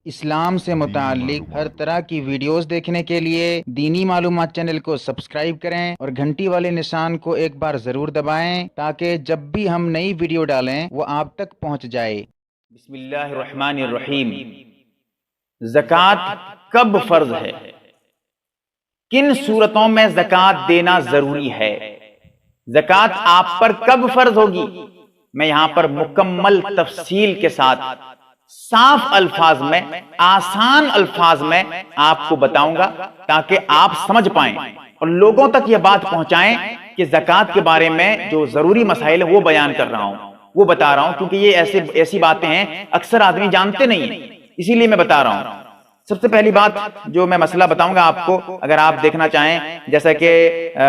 اسلام سے متعلق ہر طرح کی ویڈیوز دیکھنے کے لیے دینی معلومات چینل کو سبسکرائب کریں اور گھنٹی والے نشان کو ایک بار ضرور دبائیں تاکہ جب بھی ہم نئی ویڈیو ڈالیں وہ آپ تک پہنچ جائے۔ بسم اللہ الرحمن الرحیم۔ زکوٰۃ کب فرض ہے؟ کن صورتوں میں زکوٰۃ دینا ضروری ہے؟ زکوٰۃ آپ پر کب فرض ہوگی؟ میں یہاں پر مکمل تفصیل کے ساتھ صاف الفاظ میں، آسان الفاظ میں آپ کو بتاؤں گا تاکہ آپ سمجھ پائیں اور لوگوں تک یہ بات پہنچائیں کہ زکوٰۃ کے بارے میں جو ضروری مسائل ہیں وہ بیان کر رہا ہوں، وہ بتا رہا ہوں، کیونکہ یہ ایسی باتیں ہیں اکثر آدمی جانتے نہیں ہیں، اسی لیے میں بتا رہا ہوں۔ سب سے پہلی بات جو میں مسئلہ بتاؤں گا آپ کو، اگر آپ دیکھنا چاہیں، جیسا کہ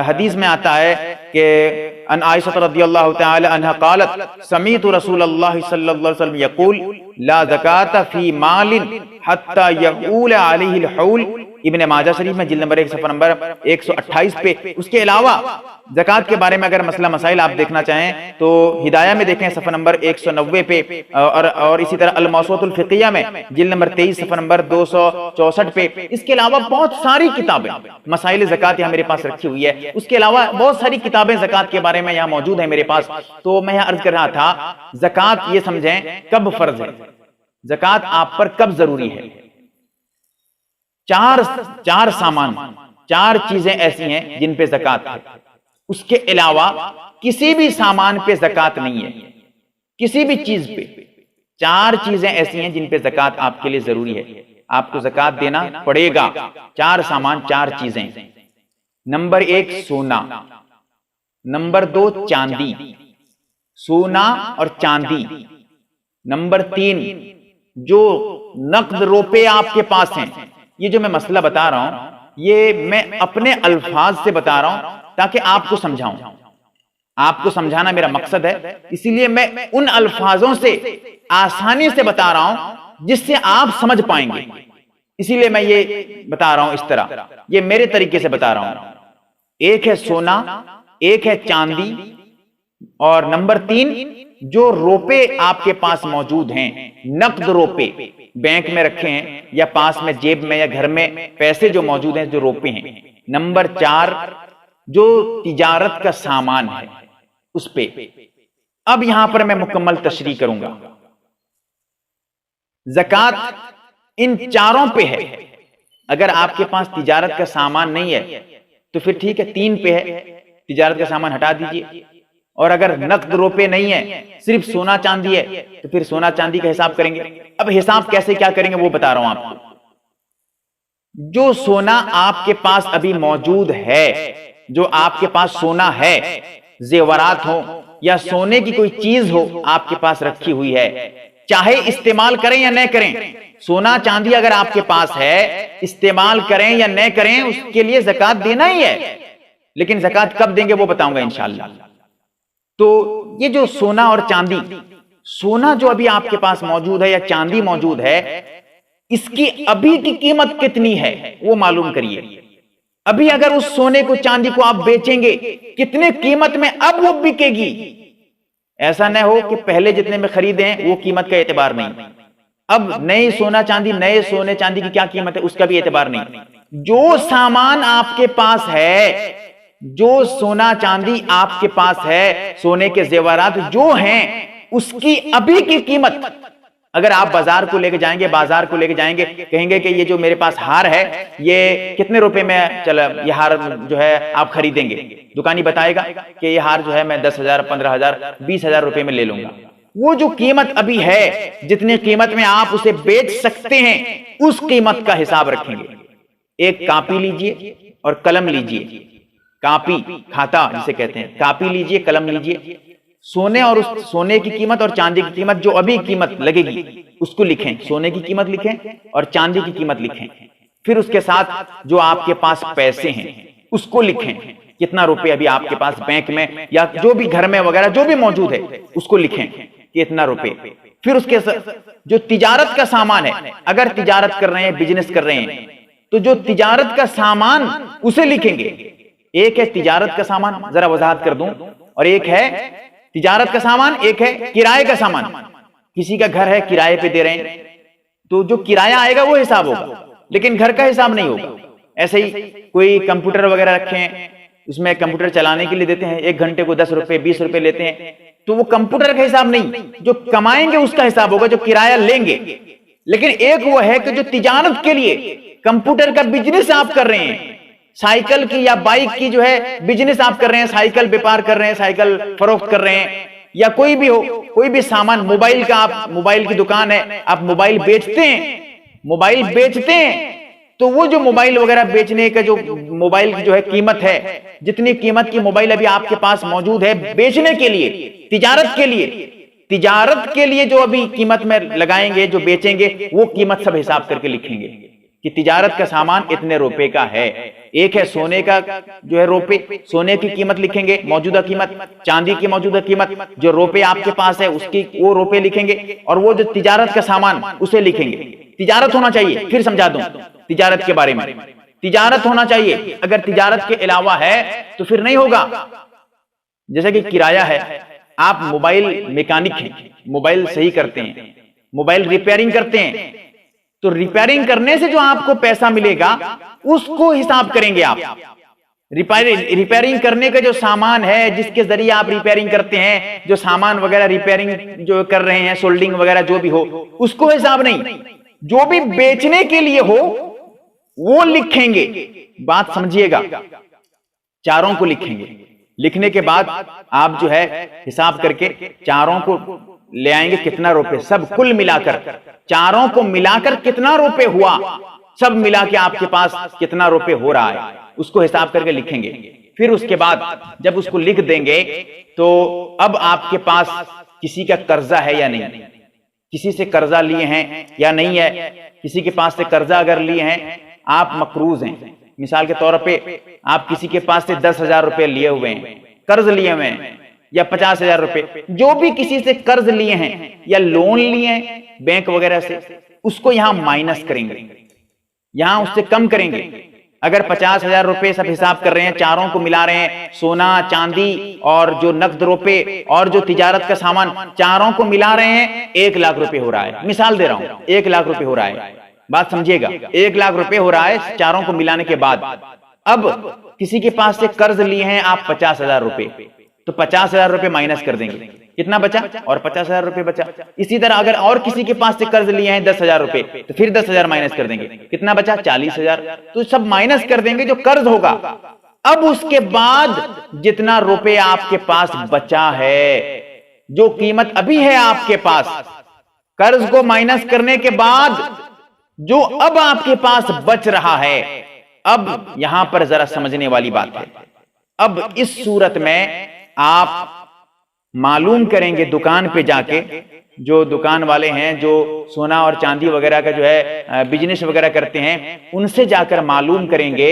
حدیث میں آتا ہے کہ ان عائشہ رضی اللہ تعالی عنہ قالت سمعت رسول اللہ صلی اللہ علیہ وسلم یقول لا زکاة فی مال حتی یحول علیہ الحول، ابن ماجہ شریف میں جلد نمبر 1 صفحہ نمبر 128 پہ۔ اس کے علاوہ زکوٰۃ کے بارے میں اگر مسئلہ مسائل آپ دیکھنا چاہیں تو ہدایہ میں دیکھیں صفحہ نمبر 190 پہ، اور اسی طرح الموسوعۃ الفقیہ میں جلد نمبر 23 صفحہ نمبر 264 پہ۔ اس کے علاوہ بہت ساری کتابیں مسائل زکوٰۃ یہاں میرے پاس رکھی ہوئی ہے، اس کے علاوہ بہت ساری کتابیں زکوٰۃ کے بارے میں یہاں موجود ہیں میرے پاس۔ تو میں یہاں عرض کر رہا تھا زکوٰۃ یہ سمجھیں کب فرض ہے، زکوٰۃ آپ پر کب ضروری ہے۔ چار سامان، چار چیزیں ایسی ہیں جن پہ زکوٰۃ ہے، اس کے علاوہ کسی بھی سامان پہ زکوٰۃ نہیں ہے، کسی بھی چیز پہ۔ چار چیزیں ایسی ہیں جن پہ زکوٰۃ آپ کے لیے ضروری ہے، آپ کو زکوٰۃ دینا پڑے گا۔ چار سامان، چار چیزیں۔ نمبر 1 سونا، نمبر 2 چاندی، سونا اور چاندی۔ نمبر 3 جو نقد روپے آپ کے پاس ہیں۔ یہ جو میں مسئلہ بتا رہا ہوں یہ میں اپنے الفاظ سے بتا رہا ہوں تاکہ آپ کو سمجھاؤں، آپ کو سمجھانا میرا مقصد ہے، اسی لیے میں ان الفاظوں سے آسانی سے بتا رہا ہوں جس سے آپ سمجھ پائیں گے، اسی لیے میں یہ بتا رہا ہوں اس طرح، یہ میرے طریقے سے بتا رہا ہوں۔ ایک ہے سونا، ایک ہے چاندی، اور نمبر 3 جو روپے آپ کے پاس موجود ہیں، نقد روپے بینک میں رکھے ہیں یا پاس میں جیب میں یا گھر میں پیسے جو موجود ہیں، جو روپے ہیں۔ نمبر 4 جو تجارت کا سامان ہے اس پہ۔ اب یہاں پر میں مکمل تشریح کروں گا۔ زکوٰۃ ان چاروں پہ ہے۔ اگر آپ کے پاس تجارت کا سامان نہیں ہے تو پھر ٹھیک ہے 3 پہ ہے، تجارت کا سامان ہٹا دیجئے، اور اگر نقد روپے نہیں ہے، صرف سونا چاندی ہے تو پھر سونا چاندی کا حساب کریں گے۔ اب حساب کیسے کیا کریں گے وہ بتا رہا ہوں آپ کو۔ جو سونا آپ کے پاس ابھی موجود ہے، جو آپ کے پاس سونا ہے، زیورات ہو یا سونے کی کوئی چیز ہو آپ کے پاس رکھی ہوئی ہے، چاہے استعمال کریں یا نہ کریں، سونا چاندی اگر آپ کے پاس ہے، استعمال کریں یا نہ کریں، اس کے لیے زکوٰۃ دینا ہی ہے، لیکن زکوٰۃ کب دیں گے وہ بتاؤں گا انشاءاللہ۔ تو یہ جو سونا اور چاندی، سونا جو ابھی آپ کے پاس موجود ہے یا چاندی موجود ہے، اس کی ابھی کی قیمت کتنی ہے وہ معلوم کریے۔ ابھی اگر اس سونے کو چاندی کو آپ بیچیں گے کتنے قیمت میں اب وہ بکے گی، ایسا نہ ہو کہ پہلے جتنے میں خریدے ہیں وہ قیمت کا اعتبار نہیں، اب نئے سونا چاندی، نئے سونے چاندی کی کیا قیمت ہے اس کا بھی اعتبار نہیں۔ جو سامان آپ کے پاس ہے، جو سونا چاندی آپ کے پاس ہے، سونے کے زیورات جو ہیں، اس کی ابھی کی قیمت اگر آپ بازار کو لے کے جائیں گے، بازار کو لے کے جائیں گے، کہیں گے کہ یہ جو میرے پاس ہار ہے یہ کتنے روپے میں چلا یہ ہار جو ہے آپ خریدیں گے، دکانی بتائے گا کہ یہ ہار جو ہے میں 10,000 15,000 20,000 روپے میں لے لوں گا۔ وہ جو قیمت ابھی ہے، جتنی قیمت میں آپ اسے بیچ سکتے ہیں، اس قیمت کا حساب رکھیں گے۔ ایک کاپی لیجئے اور قلم لیجئے، کاپی کھاتا جسے کہتے ہیں، کاپی لیجئے، قلم لیجئے، سونے اور اس سونے کی قیمت اور چاندی کی قیمت جو ابھی قیمت لگے گی اس کو لکھیں، سونے کی قیمت لکھیں اور چاندی کی قیمت لکھیں، پھر اس کے ساتھ جو آپ کے پاس پیسے ہیں اس کو لکھیں، کتنا روپے ابھی آپ کے پاس بینک میں یا جو بھی گھر میں وغیرہ جو بھی موجود ہے اس کو لکھیں کہ اتنا روپے۔ پھر اس کے جو تجارت کا سامان ہے، اگر تجارت کر رہے ہیں، بزنس کر رہے ہیں، تو جو تجارت کا سامان اسے لکھیں گے۔ ایک ہے تجارت کا سامان، ذرا وضاحت کر دوں، اور ایک ہے تجارت کا سامان، ایک ہے کرائے کا سامان۔ کسی کا گھر ہے کرائے پہ دے رہے ہیں، تو جو کرایہ آئے گا وہ حساب ہوگا، لیکن گھر کا حساب نہیں ہوگا۔ ایسے ہی کوئی کمپیوٹر وغیرہ رکھے ہیں، اس میں کمپیوٹر چلانے کے لیے دیتے ہیں، 1 گھنٹے کو 10 روپے 20 روپے لیتے ہیں، تو وہ کمپیوٹر کا حساب نہیں، جو کمائیں گے اس کا حساب ہوگا، جو کرایہ لیں گے۔ لیکن ایک وہ ہے کہ جو تجارت کے لیے کمپیوٹر کا بزنس آپ کر رہے ہیں، سائیکل کی یا بائک کی جو ہے بزنس آپ کر رہے ہیں، سائیکل بیپار کر رہے ہیں، سائیکل فروخت کر رہے ہیں، یا کوئی بھی ہو، کوئی بھی سامان، موبائل کا، آپ موبائل کی دکان ہے، آپ موبائل بیچتے ہیں، تو وہ جو موبائل وغیرہ بیچنے کا جو موبائل کی جو ہے قیمت ہے، جتنی قیمت کی موبائل ابھی آپ کے پاس موجود ہے بیچنے کے لیے، تجارت کے لیے جو ابھی قیمت میں لگائیں گے، جو بیچیں گے، وہ قیمت سب حساب کر کے لکھیں گے کہ تجارت کا سامان اتنے روپے کا ہے۔ ایک ہے سونے کا جو ہے روپے، سونے کی قیمت لکھیں گے، موجودہ قیمت، چاندی کی موجودہ قیمت، جو روپے آپ کے پاس ہے اس کی وہ روپے لکھیں گے، اور وہ جو تجارت کا سامان اسے لکھیں گے۔ تجارت ہونا چاہیے، پھر سمجھا دوں تجارت کے بارے میں، تجارت ہونا چاہیے، اگر تجارت کے علاوہ ہے تو پھر نہیں ہوگا۔ جیسے کہ کرایہ ہے، آپ موبائل میکینک ہیں، موبائل صحیح کرتے ہیں، موبائل ریپیئرنگ کرتے ہیں، تو ریپیئرنگ کرنے سے جو آپ کو پیسہ ملے گا اس کو حساب کریں گے آپ۔ ریپیئرنگ کرنے کا جو سامان ہے، جس کے ذریعے آپ ریپیئرنگ کرتے ہیں، جو سامان وغیرہ ریپیئرنگ جو کر رہے ہیں، سولڈنگ وغیرہ جو بھی ہو، اس کو حساب نہیں، جو بھی بیچنے کے لیے ہو وہ لکھیں گے۔ بات سمجھیے گا، چاروں کو لکھیں گے، لکھنے کے بعد آپ جو ہے حساب کر کے چاروں کو لے آئیں گے، کتنا روپے، سب کل ملا کر، چاروں کو ملا کر کتنا روپے ہوا، سب ملا کے آپ کے پاس کتنا روپے ہو رہا ہے، اس کو حساب کر کے لکھیں گے۔ پھر اس کے بعد جب اس کو لکھ دیں گے تو اب آپ کے پاس کسی کا قرضہ ہے یا نہیں، کسی سے قرضہ لیے ہیں یا نہیں ہے، کسی کے پاس سے قرضہ اگر لیے ہیں، آپ مقروض ہیں، مثال کے طور پہ آپ کسی کے پاس سے 10,000 روپے لیے ہوئے ہیں، قرض لیے ہوئے ہیں، یا 50,000 روپے، جو بھی کسی سے قرض لیے ہیں یا لون لیے ہیں بینک وغیرہ سے، اس کو یہاں مائنس کریں گے، یہاں اس سے کم کریں گے۔ اگر 50,000 روپے سب حساب کر رہے ہیں، چاروں کو ملا رہے ہیں، سونا چاندی اور جو نقد روپے اور جو تجارت کا سامان، چاروں کو ملا رہے ہیں، 1,00,000 روپے ہو رہا ہے، مثال دے رہا ہوں، 1,00,000 روپے ہو رہا ہے، بات سمجھیے گا، 1,00,000 روپے ہو رہا ہے چاروں کو ملانے کے بعد۔ اب کسی کے پاس سے قرض لیے ہیں آپ 50,000 روپے، تو 50,000 روپے مائنس کر دیں گے، کتنا بچا، اور 50,000 روپے بچا۔ اسی طرح اگر اور کسی کے پاس سے قرض لیے ہیں 10,000 روپے، تو پھر 10,000 مائنس کر دیں گے، کتنا بچا، 40,000، تو سب مائنس کر دیں گے جو قرض ہوگا۔ اب اس کے بعد جتنا روپے آپ کے پاس بچا ہے، جو قیمت ابھی ہے آپ کے پاس، قرض کو مائنس کرنے کے بعد جو اب آپ کے پاس بچ رہا ہے، اب یہاں پر ذرا سمجھنے والی بات ہے۔ اب اس صورت میں آپ معلوم کریں گے دکان پہ جا کے، جو دکان والے ہیں جو سونا اور چاندی وغیرہ کا جو ہے بزنس وغیرہ کرتے ہیں، ان سے جا کر معلوم کریں گے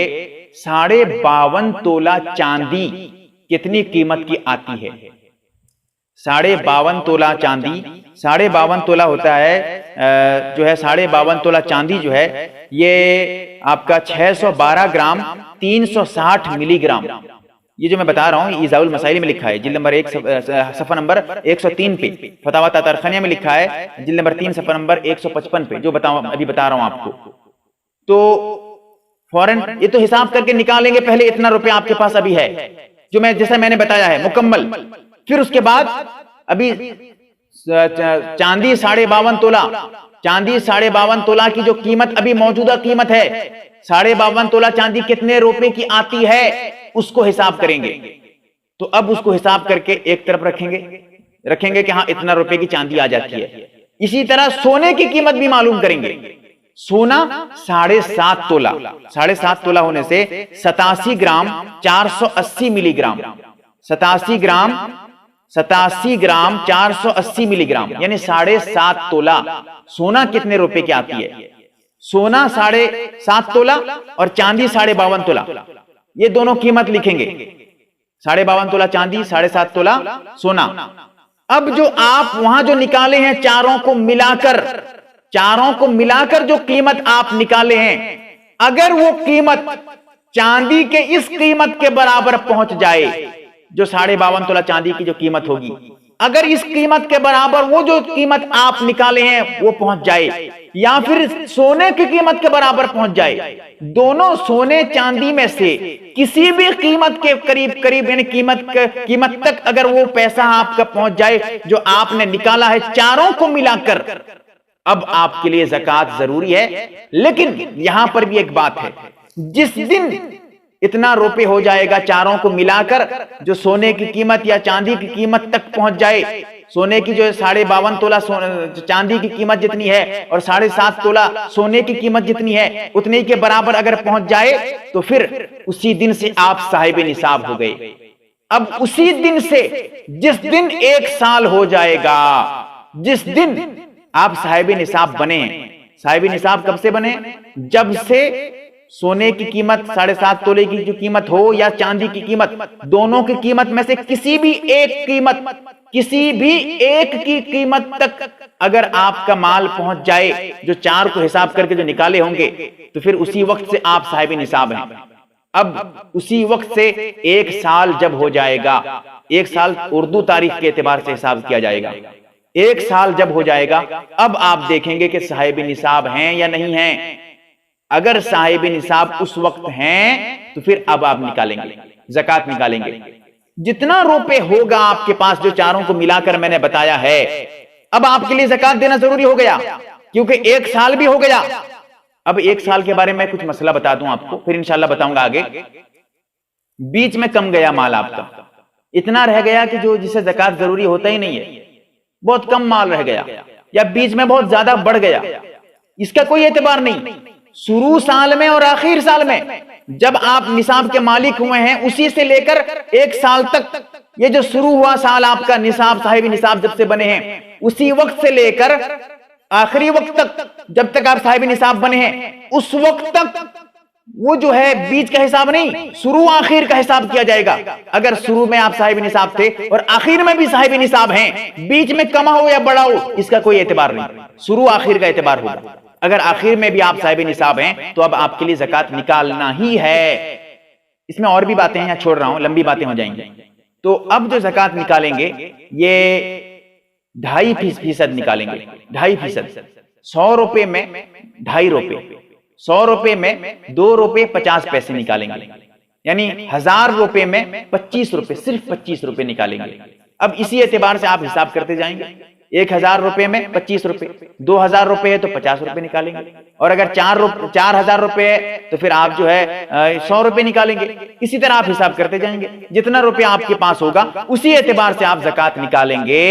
52.5 تولہ چاندی کتنی قیمت کی آتی ہے۔ 52.5 تولہ چاندی، 52.5 تولہ ہوتا ہے جو ہے 52.5 تولہ چاندی جو ہے یہ آپ کا 612 گرام 360 ملی گرام، یہ جو میں بتا رہا ہوں ایذاء المسائل میں لکھا ہے، جلد نمبر 1 صفحہ نمبر 103 پہ، فتاوی تاطرخانیہ میں لکھا ہے جلد نمبر 3 صفحہ نمبر 155 پہ، جو ابھی بتا رہا ہوں آپ کو۔ تو فوراً یہ تو حساب کر کے نکالیں گے، پہلے اتنا روپے آپ کے پاس ابھی ہے، جو جیسا میں نے بتایا ہے مکمل۔ پھر اس کے بعد ابھی چاندی 52.5 تولہ، چاندی 52.5 تولہ کی جو قیمت ابھی موجودہ قیمت ہے، 52.5 تولہ چاندی کتنے روپے کی آتی ہے اس کو حساب کریں گے۔ تو اب اس کو حساب کر کے ایک طرف رکھیں گے کہ ہاں اتنا روپے کی چاندی آ جاتی ہے۔ اسی طرح سونے کی قیمت بھی معلوم کریں گے۔ سونا 7.5 تولہ، 7.5 تولہ ہونے سے 87 گرام 480 ملی گرام، 87 گرام 480 ملی گرام، یعنی 7.5 تولہ سونا کتنے روپے کی آتی ہے؟ سونا 7.5 تولہ اور چاندی 52.5 تولہ، یہ دونوں قیمت لکھیں گے، 52.5 تولہ چاندی، 7.5 تولہ سونا۔ اب جو آپ وہاں جو نکالے ہیں چاروں کو ملا کر جو قیمت آپ نکالے ہیں، اگر وہ قیمت چاندی کے اس قیمت کے برابر پہنچ جائے، جو 52.5 تولہ چاندی کی جو قیمت ہوگی، اگر اس قیمت کے برابر وہ جو قیمت آپ نکالے ہیں وہ پہنچ جائے، یا پھر سونے کی قیمت کے برابر پہنچ جائے، دونوں سونے چاندی میں سے کسی بھی قیمت کے قریب یعنی قیمت تک اگر وہ پیسہ آپ کا پہنچ جائے جو آپ نے نکالا ہے چاروں کو ملا کر، اب آپ کے لیے زکوٰۃ ضروری ہے۔ لیکن یہاں پر بھی ایک بات ہے، جس دن اتنا روپے ہو جائے گا چاروں کو ملا کر جو سونے کی قیمت یا چاندی کی قیمت تک پہنچ جائے، سونے کی جو 52.5 تولہ چاندی کی قیمت جتنی ہے اور 7.5 تولہ سونے کی قیمت جتنی ہے اتنے کے برابر اگر پہنچ جائے تو پھر اسی دن سے آپ صاحب نصاب ہو گئے۔ اب اسی دن سے جس دن 1 سال ہو جائے گا، جس دن آپ صاحب نصاب بنے، صاحب نصاب کب سے بنے؟ جب سے سونے کی قیمت 7.5 تولے کی جو قیمت ہو یا چاندی کی قیمت، دونوں کی قیمت میں سے کسی بھی ایک کی قیمت تک اگر آپ کا مال پہنچ جائے جو 4 کو حساب کر کے جو نکالے ہوں گے تو پھر اسی وقت سے آپ صاحب نصاب ہیں۔ اب اسی وقت سے 1 سال جب ہو جائے گا، 1 سال اردو تاریخ کے اعتبار سے حساب کیا جائے گا، 1 سال جب ہو جائے گا اب آپ دیکھیں گے کہ صاحب نصاب ہیں یا نہیں ہیں۔ اگر صاحب نصاب اس وقت ہیں تو پھر اب آپ نکالیں گے، زکوٰۃ نکالیں گے۔ جتنا روپے ہوگا آپ کے پاس جو چاروں کو ملا کر میں نے بتایا ہے، اب آپ کے لیے زکوٰۃ دینا ضروری ہو گیا کیونکہ 1 سال بھی ہو گیا۔ اب 1 سال کے بارے میں کچھ مسئلہ بتا دوں آپ کو، پھر انشاءاللہ بتاؤں گا آگے۔ بیچ میں کم گیا مال آپ کا، اتنا رہ گیا کہ جو جسے زکوٰۃ ضروری ہوتا ہی نہیں ہے، بہت کم مال رہ گیا، یا بیچ میں بہت زیادہ بڑھ گیا، اس کا کوئی اعتبار نہیں۔ شروع سال میں اور آخر سال میں جب آپ نصاب کے مالک ہوئے ہیں اسی سے لے کر 1 سال تک، یہ جو شروع ہوا سال آپ کا نصاب صاحب نصاب جب سے بنے ہیں اسی وقت سے لے کر آخری وقت تک جب تک آپ صاحب نصاب بنے ہیں اس وقت تک وہ جو ہے بیچ کا حساب نہیں، شروع آخر کا حساب کیا جائے گا۔ اگر شروع میں آپ صاحب نصاب تھے اور آخر میں بھی صاحب نصاب ہیں، بیچ میں کما ہو یا بڑا ہو اس کا کوئی اعتبار نہیں، شروع آخر کا اعتبار ہوگا۔ اگر آخر میں بھی آپ صاحب نصاب ہیں تو اب آپ کے لیے زکوٰۃ نکالنا ہی ہے۔ اس میں اور بھی باتیں ہیں، چھوڑ رہا ہوں، لمبی باتیں ہو جائیں گی۔ تو اب جو زکوٰۃ نکالیں گے یہ 2.5% نکالیں گے، 2.5%۔ 100 روپے میں 2.5 روپے، 100 روپے میں 2 روپے 50 پیسے نکالیں گے، یعنی 1000 روپے میں 25 روپے، صرف 25 روپے نکالیں گے۔ اب اسی اعتبار سے آپ حساب کرتے جائیں گے، 1000 روپے میں 25 روپے، 2000 روپے ہے تو 50 روپے نکالیں گے، اور اگر 4000 روپے ہے تو پھر آپ جو ہے 100 روپے نکالیں گے۔ اسی طرح آپ حساب کرتے جائیں گے، جتنا روپے آپ کے پاس ہوگا اسی اعتبار سے آپ زکوٰۃ نکالیں گے۔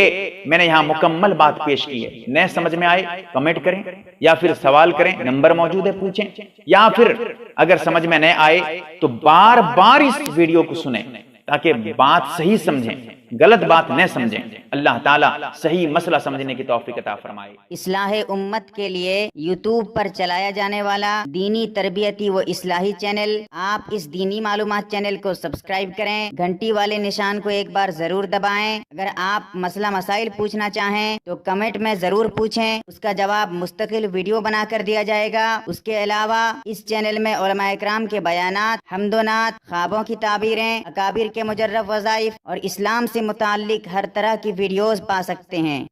میں نے یہاں مکمل بات پیش کی ہے، نئے سمجھ میں آئے کمنٹ کریں یا پھر سوال کریں، نمبر موجود ہے پوچھیں، یا پھر اگر سمجھ میں نہ آئے تو بار بار اس ویڈیو کو سنیں تاکہ بات صحیح سمجھیں، غلط بات نہ سمجھیں۔ اللہ تعالیٰ صحیح مسئلہ سمجھنے کی توفیق عطا فرمائے۔ اصلاح امت کے لیے یوٹیوب پر چلایا جانے والا دینی تربیتی و اصلاحی چینل، آپ اس دینی معلومات چینل کو سبسکرائب کریں، گھنٹی والے نشان کو ایک بار ضرور دبائیں۔ اگر آپ مسئلہ مسائل پوچھنا چاہیں تو کمنٹ میں ضرور پوچھیں، اس کا جواب مستقل ویڈیو بنا کر دیا جائے گا۔ اس کے علاوہ اس چینل میں علماء اکرام کے بیانات، حمد و نعت، خوابوں کی تعبیریں، اکابر کے مجرب وظائف اور اسلام سے متعلق ہر طرح کی ویڈیوز پا سکتے ہیں۔